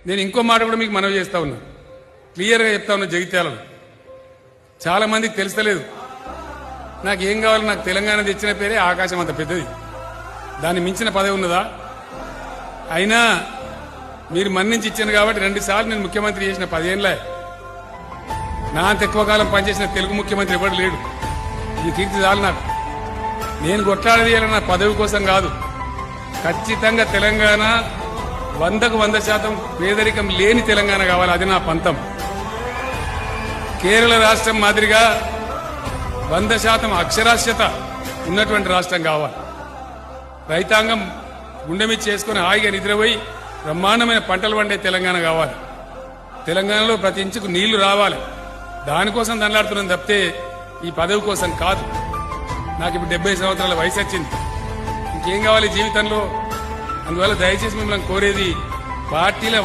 నేను ఇంకో మాట కూడా మీకు మనవి చేస్తా ఉన్నా, క్లియర్గా చెప్తా ఉన్నా. జగిత్యాలలో చాలా మందికి తెలుస్తలేదు. నాకు ఏం కావాలి, నాకు తెలంగాణ తెచ్చిన పేరే ఆకాశం అంత పెద్దది, దాన్ని మించిన పదవి ఉన్నదా? అయినా మీరు మన్నించి ఇచ్చాను కాబట్టి 2 సార్లు నేను ముఖ్యమంత్రి చేసిన 10 ఏళ్ళే. నా అంత ఎక్కువ కాలం పనిచేసిన తెలుగు ముఖ్యమంత్రి ఎవరు లేడు. ఈ కీర్తి చాలు నాకు. నేను కొట్లాడేది నా పదవి కోసం కాదు. ఖచ్చితంగా తెలంగాణ 100కు 100% పేదరికం లేని తెలంగాణ కావాలి. అది నా పంతం. కేరళ రాష్ట్రం మాదిరిగా 100% అక్షరాస్యత ఉన్నటువంటి రాష్ట్రం కావాలి. రైతాంగం గుండె మీద చేసుకుని హాయిగా నిద్రపోయి బ్రహ్మాండమైన పంటలు పండే తెలంగాణ కావాలి. తెలంగాణలో ప్రతి ఇంచుకు నీళ్లు రావాలి. దానికోసం దండలాడుతున్నాం తప్పితే ఈ పదవి కోసం కాదు. నాకు ఇప్పుడు 70 సంవత్సరాల వయసు వచ్చింది. ఇంకేం కావాలి జీవితంలో? అందువల్ల దయచేసి మిమ్మల్ని కోరేది, పార్టీల